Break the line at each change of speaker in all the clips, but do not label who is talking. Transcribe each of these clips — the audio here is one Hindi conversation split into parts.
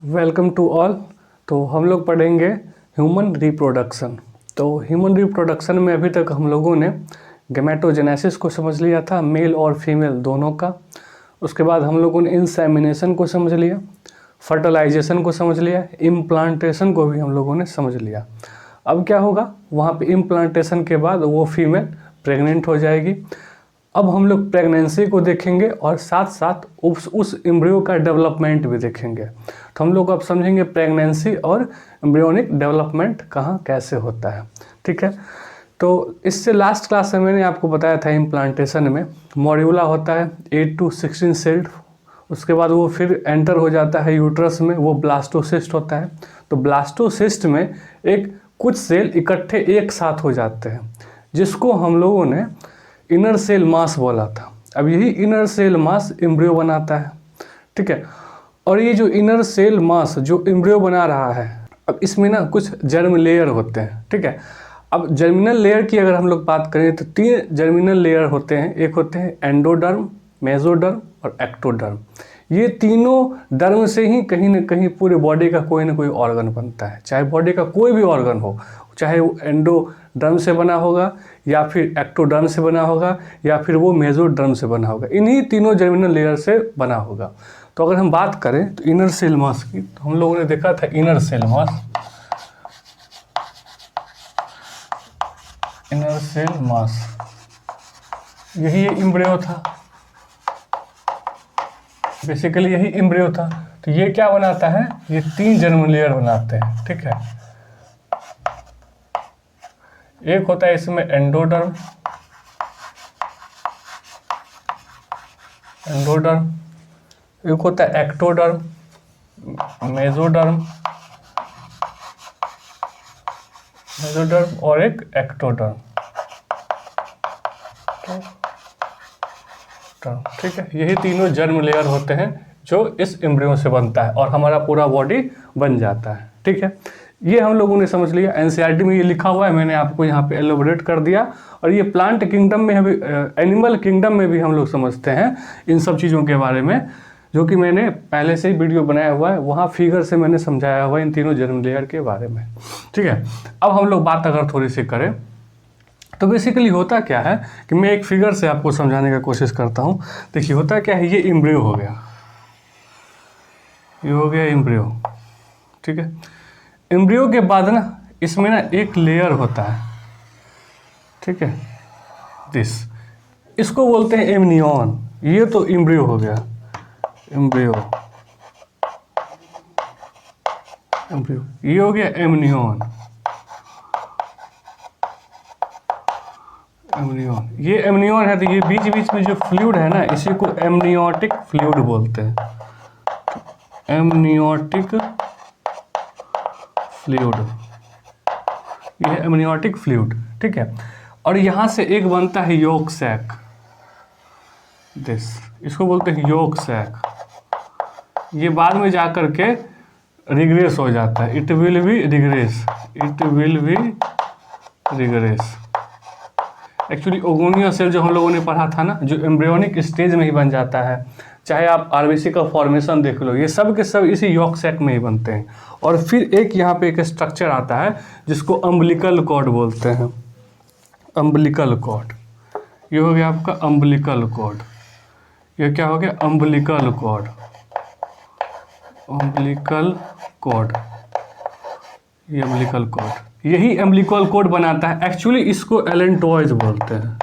Welcome to all. तो हम लोग पढ़ेंगे ह्यूमन रिप्रोडक्शन। तो ह्यूमन रिप्रोडक्शन में अभी तक हम लोगों ने गैमेटोजेनेसिस को समझ लिया था, मेल और फीमेल दोनों का। उसके बाद हम लोगों ने इंसेमिनेशन को समझ लिया, फर्टिलाइजेशन को समझ लिया, इम्प्लांटेशन को भी हम लोगों ने समझ लिया। अब क्या होगा, वहाँ पे इम्प्लांटेशन के बाद वो फीमेल प्रेग्नेंट हो जाएगी। अब हम लोग प्रेगनेंसी को देखेंगे और साथ साथ उस एम्ब्रियो का डेवलपमेंट भी देखेंगे। तो हम लोग अब समझेंगे प्रेगनेंसी और एम्ब्रियोनिक डेवलपमेंट कहाँ कैसे होता है। ठीक है, तो इससे लास्ट क्लास में मैंने आपको बताया था इम्प्लांटेशन में मॉड्यूला होता है 8 to 16 सेल्ड। उसके बाद वो फिर एंटर हो जाता है यूट्रस में, वो ब्लास्टोसिस्ट होता है। तो ब्लास्टोसिस्ट में एक कुछ सेल इकट्ठे एक साथ हो जाते हैं, जिसको हम लोगों ने इनर सेल मास बोला था। अब यही इनर सेल मास एम्ब्रियो बनाता है। ठीक है, और ये जो इनर सेल मास जो एम्ब्रियो बना रहा है, अब इसमें ना कुछ जर्म लेयर होते हैं। ठीक है, अब जर्मिनल लेयर की अगर हम लोग बात करें तो 3 जर्मिनल लेयर होते हैं। एक होते हैं एंडोडर्म, मेसोडर्म और एक्टोडर्म। ये तीनों डर्म से ही कहीं ना कहीं पूरे बॉडी का कोई ना कोई ऑर्गन बनता है। चाहे बॉडी का कोई भी ऑर्गन हो, चाहे वो एंडोडर्म से बना होगा या फिर एक्टोडर्म से बना होगा या फिर वो मेसोडर्म से बना होगा, इन्हीं तीनों जर्मिनल लेयर से बना होगा। तो अगर हम बात करें तो इनर सेल मास की, तो हम लोगों ने देखा था inner cell mass, inner cell mass यही एम्ब्रियो था, बेसिकली यही एम्ब्रियो था। तो ये क्या बनाता है, ये 3 जर्म लेयर बनाते हैं। ठीक है, एक होता है इसमें एंडोडर्म, एक होता है एक्टोडर्म, मेसोडर्म और एक एक्टोडर्म। ठीक है, यही तीनों जर्म लेयर होते हैं जो इस एम्ब्रियो से बनता है और हमारा पूरा बॉडी बन जाता है। ठीक है, ये हम लोगों ने समझ लिया। एनसीईआरटी में ये लिखा हुआ है, मैंने आपको यहाँ पे एलोबरेट कर दिया। और ये प्लांट किंगडम में भी, एनिमल किंगडम में भी हम लोग समझते हैं इन सब चीज़ों के बारे में, जो कि मैंने पहले से ही वीडियो बनाया हुआ है, वहाँ फिगर से मैंने समझाया हुआ है इन तीनों जर्म लेयर के बारे में। ठीक है, अब हम लोग बात अगर थोड़ी सी करें तो बेसिकली होता क्या है कि मैं एक फिगर से आपको समझाने का कोशिश करता हूँ। देखिए होता क्या है, ये एम्ब्रियो हो गया, ये हो गया एम्ब्रियो। ठीक है, एम्ब्रियो के बाद ना इसमें ना एक लेयर होता है। ठीक है, इसको बोलते हैं एमनियॉन। ये तो एम्ब्रियो हो गया, एम्ब्रियो, ये हो गया एमनियॉन। ये एमनियॉन है, तो ये बीच बीच में जो फ्लूइड है ना, इसी को एमनियोटिक फ्लूइड बोलते हैं, एमनियोटिक फ्लूइड। ये है एमनियोटिक फ्लूइड। ठीक है, और यहाँ से एक बनता है योक सैक, इसको बोलते हैं योक सैक। ये बाद में जाकर के रिग्रेस हो जाता है, it will be regress, actually oogonia cell जो हम लोगों ने पढ़ा था ना, जो एम्ब्रियोनिक स्टेज में ही बन जाता है। चाहे आप आरबीसी का फॉर्मेशन देख लो, ये सब के सब इसी यॉक सैक में ही बनते हैं। और फिर एक यहाँ पे एक स्ट्रक्चर आता है जिसको अम्बिलिकल कॉर्ड बोलते हैं, अम्बिलिकल कॉर्ड। ये हो गया आपका अम्बिलिकल कॉर्ड। ये क्या हो गया, अम्बिलिकल कॉर्ड, अम्बिलिकल कॉर्ड, ये अम्बिलिकल कॉर्ड, यही अम्बिलिकल कॉर्ड बनाता है। एक्चुअली इसको एलेंटॉयज बोलते हैं,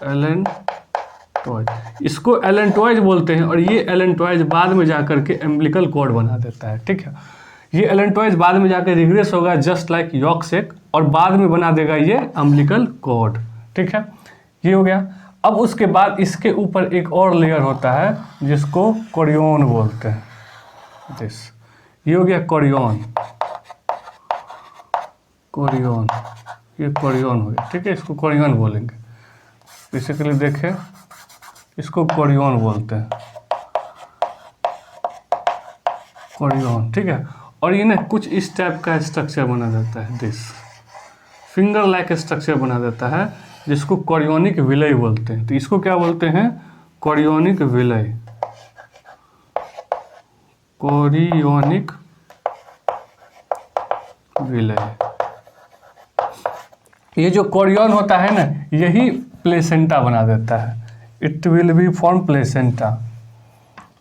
एलेंटॉयज, इसको एलेंटॉयज बोलते हैं। और ये एलेंटॉयज बाद में जाकर के अम्बिलिकल कॉर्ड बना देता है। ठीक है, ये एलेंटॉयज बाद में जाकर रिग्रेस होगा जस्ट लाइक यॉक सैक, और बाद में बना देगा ये अम्बिलिकल कॉर्ड। ठीक है, ये हो गया। अब उसके बाद इसके ऊपर एक और लेयर होता है जिसको कोरियन बोलते हैं, ये हो गया कोरियन, ये कोरियन हो गया। ठीक है, इसको कोरियन बोलेंगे, बेसिकली देखें इसको कोरियन बोलते हैं, कोरियन। ठीक है, और ये ना कुछ इस टाइप का स्ट्रक्चर बना देता है, फिंगर लाइक स्ट्रक्चर बना देता है, जिसको कोरियोनिक विलय बोलते हैं। तो इसको क्या बोलते हैं, कोरियोनिक विलय, कोरियोनिक विलय। ये जो कोरियन होता है ना, यही प्लेसेंटा बना देता है। It will B form placenta,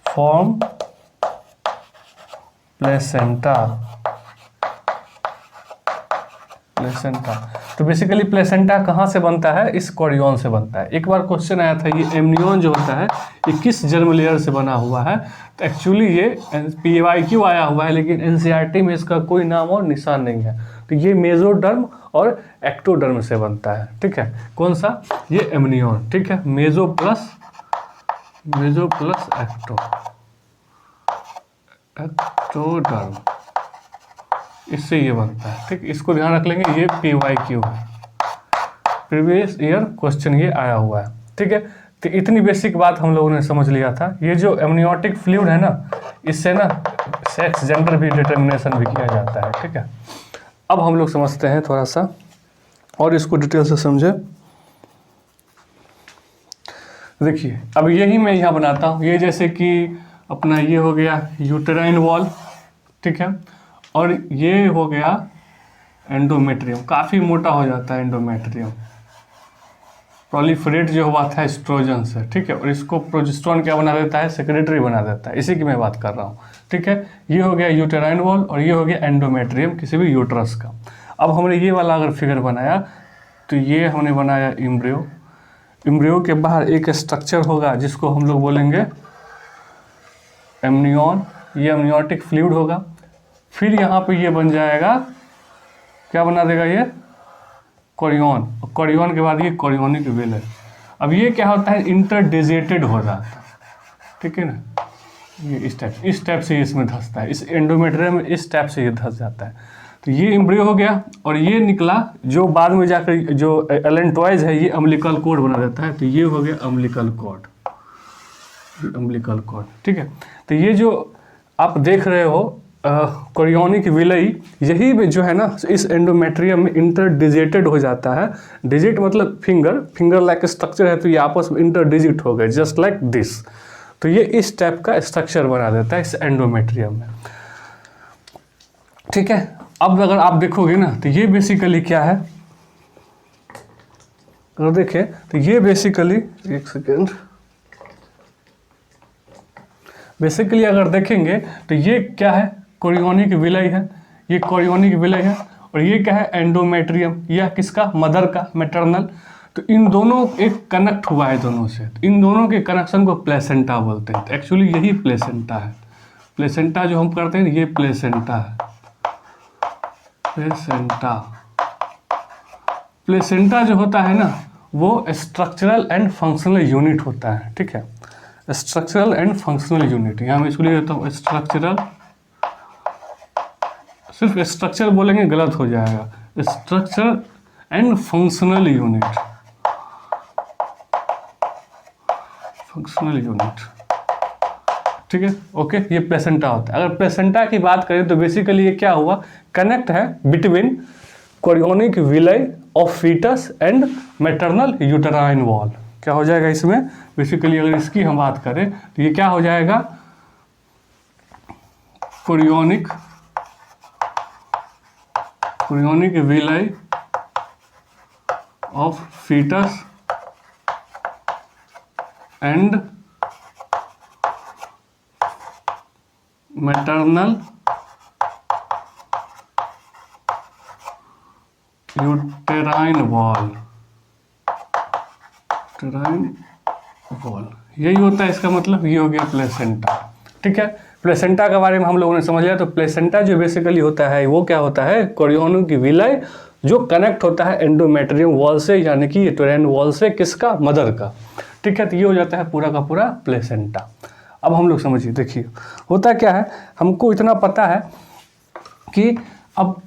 form placenta, placenta. तो बेसिकली प्लेसेंटा कहाँ से बनता है? इस कोरियन से बनता है। एक बार क्वेश्चन आया था, ये एमनियन जो होता है ये किस जर्म लेयर से बना हुआ है? तो एक्चुअली ये PYQ आया हुआ है, लेकिन NCERT में इसका कोई नाम और निशान नहीं है। तो ये मेसोडर्म और एक्टोडर्म से बनता है। ठीक है, कौन सा? ये एमनियन। ठीक है, मेसो प्लस एक्टोडर्म, इससे ये बनता है। ठीक, इसको ध्यान रख लेंगे, ये PYQ है, प्रीवियस ईयर क्वेश्चन ये आया हुआ है। ठीक है, तो इतनी बेसिक बात हम लोगों ने समझ लिया था। ये जो एमनियोटिक फ्लूइड है ना, इससे ना सेक्स जेंडर भी डिटर्मिनेशन भी किया जाता है। ठीक है, अब हम लोग समझते हैं थोड़ा सा और इसको डिटेल से समझे। देखिए, अब यही मैं यहाँ बनाता हूँ। ये जैसे कि अपना ये हो गया यूटेराइन वॉल, ठीक है, और ये हो गया एंडोमेट्रियम। काफ़ी मोटा हो जाता है एंडोमेट्रियम, प्रोलिफरेट जो हुआ था एस्ट्रोजन से। ठीक है, और इसको प्रोजेस्टेरोन क्या बना देता है? सेक्रेटरी बना देता है। इसी की मैं बात कर रहा हूँ। ठीक है, ये हो गया यूटेराइन वॉल और ये हो गया एंडोमेट्रियम किसी भी यूट्रस का। अब हमने ये वाला अगर फिगर बनाया तो ये हमने बनाया एम्ब्रियो। एम्ब्रियो के बाहर एक स्ट्रक्चर होगा जिसको हम लोग बोलेंगे एमनियन। ये एमनियोटिक फ्लूइड होगा। फिर यहाँ पे ये बन जाएगा, क्या बना देगा? ये कोरियन। कोरियन के बाद ये कोरियोनिक विलय। अब ये क्या होता है? इंटरडिजिटेड हो जाता है। ठीक है ना, ये इस टाइप से इसमें धंसता है, इस एंडोमेट्रियम में इस टाइप से ये धंस जाता है। तो ये एम्ब्रियो हो गया और ये निकला जो बाद में जाकर जो एलेंटॉइज है ये अम्बिलिकल कॉर्ड बना देता है। तो ये हो गया अम्बिलिकल कॉर्ड, अम्बिलिकल कॉर्ड। ठीक है, तो ये जो आप देख रहे हो कोरियोनिक विलय, यही भी जो है ना इस एंडोमेट्रियम में इंटरडिजिटेड हो जाता है। डिजिट मतलब फिंगर लाइक स्ट्रक्चर है, तो ये आपस में इंटरडिजिट हो गए, जस्ट लाइक दिस। तो ये इस टाइप का स्ट्रक्चर बना देता है इस एंडोमेट्रियम में। ठीक है, अब अगर आप देखोगे ना तो ये बेसिकली क्या है, अगर देखें तो ये बेसिकली, एक सेकेंड, बेसिकली अगर देखेंगे तो ये क्या है? कोरियोनिक विलय है। ये कोरियोनिक विलय है और ये क्या है? एंडोमेट्रियम। यह किसका? मदर का, मैटरनल। तो इन दोनों एक कनेक्ट हुआ है दोनों से, तो इन दोनों के कनेक्शन को प्लेसेंटा बोलते हैं। तो एक्चुअली यही प्लेसेंटा है। प्लेसेंटा जो हम करते हैं ये प्लेसेंटा है। प्लेसेंटा जो होता है ना वो स्ट्रक्चरल एंड फंक्शनल यूनिट होता है। ठीक है, स्ट्रक्चरल एंड फंक्शनल यूनिट। यहाँ मैं इसको लिख देता हूँ स्ट्रक्चरल, सिर्फ स्ट्रक्चर बोलेंगे गलत हो जाएगा। Structure and functional unit, functional unit. ठीक है, ओके, ये प्लेसेंटा होता है। अगर प्लेसेंटा की बात करें तो बेसिकली ये क्या हुआ? कनेक्ट है between chorionic villi of foetus and maternal uterine wall. क्या हो जाएगा इसमें? बेसिकली अगर इसकी हम बात करें तो ये क्या हो जाएगा? Chorionic villi of foetus and maternal uterine wall, यही होता है इसका मतलब। ये हो गया प्लेसेंटा। ठीक है, प्लेसेंटा के बारे में हम लोगों ने समझ लिया। तो प्लेसेंटा जो बेसिकली होता है वो क्या होता है? कोरियोनिक विलय जो कनेक्ट होता है एंडोमेट्रियम वॉल से, यानी कि यूटेराइन वॉल से, किसका? मदर का। ठीक है, तो ये हो जाता है पूरा का पूरा प्लेसेंटा। अब हम लोग समझिए, देखिए होता क्या है, हमको इतना पता है कि अब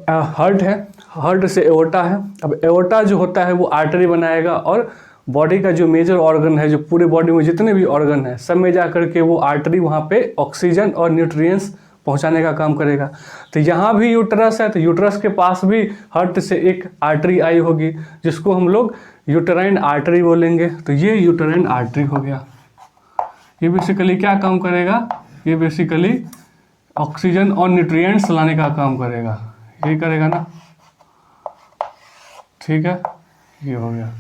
हार्ट है, हार्ट से एओर्टा है। अब एओर्टा जो होता है वो आर्टरी बनाएगा और बॉडी का जो मेजर ऑर्गन है, जो पूरे बॉडी में जितने भी ऑर्गन है सब में जा करके वो आर्टरी वहाँ पे ऑक्सीजन और न्यूट्रिएंट्स पहुँचाने का काम करेगा। तो यहाँ भी यूट्रस है, तो यूट्रस के पास भी हार्ट से एक आर्टरी आई होगी जिसको हम लोग यूटेराइन आर्टरी बोलेंगे। तो ये यूटेराइन आर्टरी हो गया। ये बेसिकली क्या काम करेगा? ये बेसिकली ऑक्सीजन और न्यूट्रिएंट्स लाने का काम करेगा, यही करेगा ना, ठीक है। ये हो गया,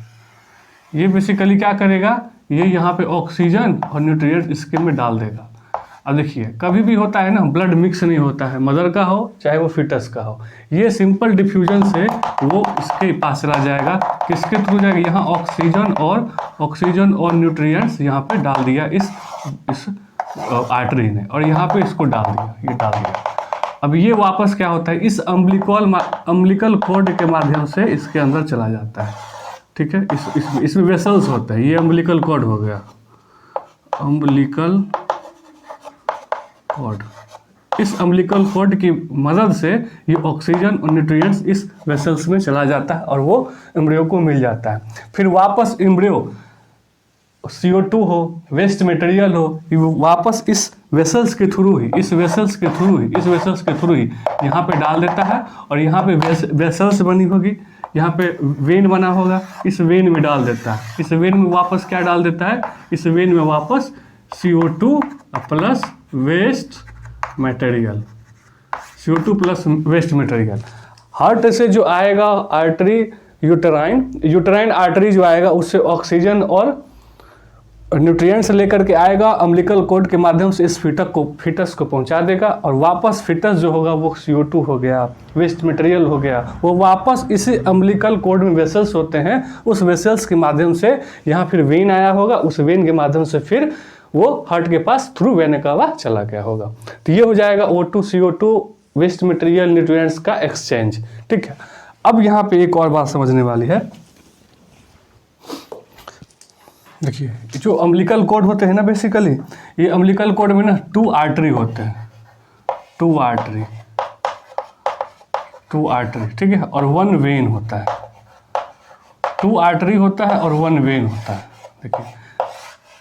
ये बेसिकली क्या करेगा, ये यहाँ पे ऑक्सीजन और न्यूट्रिएंट्स इसके में डाल देगा। अब देखिए कभी भी होता है ना, ब्लड मिक्स नहीं होता है, मदर का हो चाहे वो फिटस का हो, ये सिंपल डिफ्यूजन से वो इसके पास चला जाएगा, किसके थ्रू जाएगा, यहाँ ऑक्सीजन और न्यूट्रिएंट्स यहाँ पे डाल दिया इस आर्टरी ने, और यहाँ पे इसको डाल दिया, ये डाल दिया। अब ये वापस क्या होता है, इस अम्बिलिकल कॉर्ड के माध्यम से इसके अंदर चला जाता है, ठीक है। इसमें वेसल्स होता है, ये अम्बिलिकल कॉर्ड हो गया, अम्बिलिकल कॉर्ड। इस अम्बिलिकल कॉर्ड की मदद से ये ऑक्सीजन और न्यूट्रिएंट्स इस वेसल्स में चला जाता है और वो एम्ब्रियो को मिल जाता है। फिर वापस एम्ब्रियो CO2 हो, वेस्ट मटेरियल हो, वापस इस वेसल्स के थ्रू ही यहाँ पे डाल देता है, और यहाँ पे वेसल्स बनी होगी, यहाँ पे वेन बना होगा, इस वेन में डाल देता है। इस वेन में वापस क्या डाल देता है, इस वेन में वापस CO2 plus waste material, CO2 plus waste material. Heart से जो आएगा आर्टरी, यूटेराइन आर्टरी जो आएगा उससे ऑक्सीजन और न्यूट्रिएंट्स लेकर के आएगा, अम्बिलिकल कॉर्ड के माध्यम से इस फिटस को पहुंचा देगा, और वापस फिटस जो होगा वो CO2 हो गया, वेस्ट मटेरियल हो गया, वो वापस इसी अम्बिलिकल कॉर्ड में वेसल्स होते हैं, उस वेसल्स के माध्यम से यहाँ फिर वेन आया होगा, उस वेन के माध्यम से फिर वो हार्ट के पास थ्रू वेन का हुआ चला गया होगा। तो ये हो जाएगा O2 CO2 waste material nutrients का एक्सचेंज, ठीक है। अब यहाँ पे एक और बात समझने वाली है, देखिए जो अम्बिलिकल कॉर्ड होते हैं ना, बेसिकली ये अम्बिलिकल कॉर्ड में ना 2 आर्टरी होते हैं, 2 आर्टरी, ठीक है, और 1 वेन होता है, 2 आर्टरी होता है और 1 वेन होता है। देखिए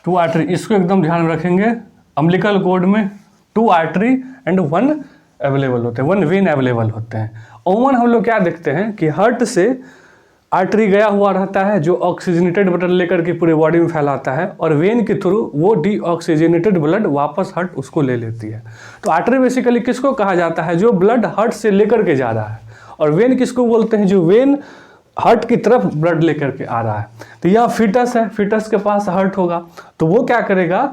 2 आर्टरी, इसको एकदम ध्यान में रखेंगे, अम्बिलिकल कॉर्ड में 2 आर्टरी एंड 1 अवेलेबल होते हैं, 1 वेन अवेलेबल होते हैं। ओमन हम लोग क्या देखते हैं कि हार्ट से आर्टरी गया हुआ रहता है जो ऑक्सीजनेटेड ब्लड लेकर के पूरे बॉडी में फैलाता है, और वेन के थ्रू वो डीऑक्सीजनेटेड ब्लड वापस हार्ट उसको ले लेती है। तो आर्टरी बेसिकली किसको कहा जाता है, जो ब्लड हार्ट से लेकर के जा रहा है, और वेन किसको बोलते हैं, जो वेन हार्ट की तरफ ब्लड लेकर के आ रहा है। तो यह फिटस है, फिटस के पास हार्ट होगा, तो वो क्या करेगा,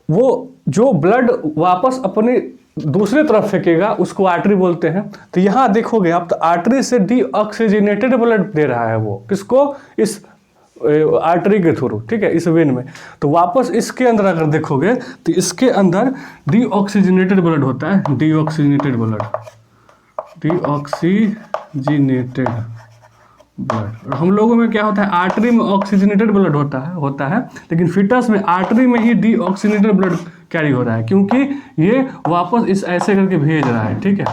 वो जो ब्लड वापस अपने दूसरे तरफ फेंकेगा उसको आर्टरी बोलते हैं। तो यहाँ देखोगे आप, तो आर्टरी से डीऑक्सीजनेटेड ब्लड दे रहा है, वो किसको, इस आर्टरी के थ्रू, ठीक है, इस वेन में। तो वापस इसके अंदर अगर देखोगे तो इसके अंदर डीऑक्सीजनेटेड ब्लड होता है, डीऑक्सीजनेटेड ब्लड, और हम लोगों में क्या होता है, आर्टरी में ऑक्सीजनेटेड ब्लड होता है, लेकिन फिटस में आर्टरी में ही डीऑक्सीजनेटेड ब्लड कैरी हो रहा है, क्योंकि ये वापस इस ऐसे करके भेज रहा है, ठीक है,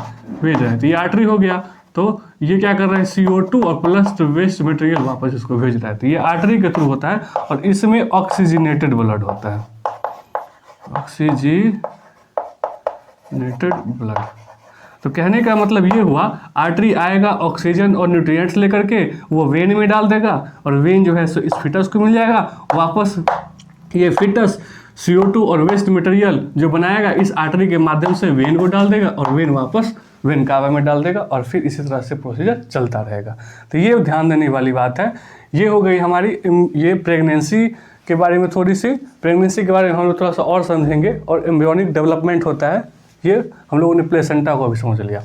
भेज रहा है। तो ये आर्टरी हो गया, तो ये क्या कर रहा है, CO2 और प्लस वेस्ट मटेरियल वापस इसको भेज रहा है। तो ये आर्टरी के थ्रू होता है, और इसमें ऑक्सीजनेटेड ब्लड होता है, ऑक्सीजनेटेड ब्लड। तो कहने का मतलब ये हुआ, आर्टरी आएगा ऑक्सीजन और न्यूट्रिएंट्स लेकर के, वो वेन में डाल देगा, और वेन जो है सो इस फिटस को मिल जाएगा, वापस ये फिटस CO2 और वेस्ट मटेरियल जो बनाएगा इस आर्टरी के माध्यम से वेन को डाल देगा, और वेन वापस वेन कावा में डाल देगा, और फिर इसी तरह से प्रोसीजर चलता रहेगा। तो ये ध्यान देने वाली बात है। ये हो गई हमारी ये प्रेगनेंसी के बारे में, थोड़ी सी प्रेगनेंसी के बारे में हम लोग थोड़ा सा और समझेंगे, और एम्ब्रियोनिक डेवलपमेंट होता है, ये हम लोगों ने प्लेसेंटा को भी समझ लिया।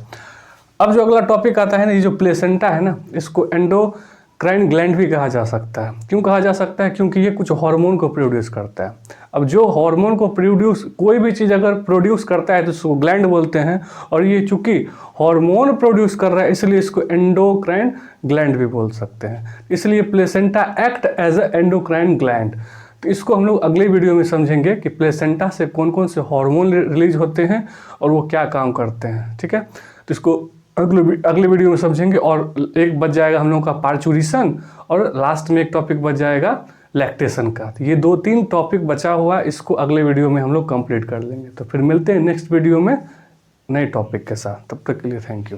अब जो अगला टॉपिक आता है ना, ये जो प्लेसेंटा है ना, इसको एंडोक्राइन ग्लैंड भी कहा जा सकता है। क्यों कहा जा सकता है, क्योंकि ये कुछ हार्मोन को प्रोड्यूस करता है। अब जो हार्मोन को कोई भी चीज़ अगर प्रोड्यूस करता है तो उसको ग्लैंड बोलते हैं, और ये चूंकि हार्मोन प्रोड्यूस कर रहा है इसलिए इसको एंडोक्राइन ग्लैंड भी बोल सकते हैं। इसलिए placenta act as a endocrine gland. तो इसको हम लोग अगले वीडियो में समझेंगे कि प्लेसेंटा से कौन कौन से हार्मोन रिलीज होते हैं और वो क्या काम करते हैं, ठीक है। तो इसको अगले वीडियो में समझेंगे, और एक बच जाएगा हम लोग का पार्चुरेशन, और लास्ट में एक टॉपिक बच जाएगा लैक्टेशन का। तो ये 2-3 टॉपिक बचा हुआ, इसको अगले वीडियो में हम लोग कंप्लीट कर लेंगे। तो फिर मिलते हैं नेक्स्ट वीडियो में नए टॉपिक के साथ, तब तक के लिए थैंक यू।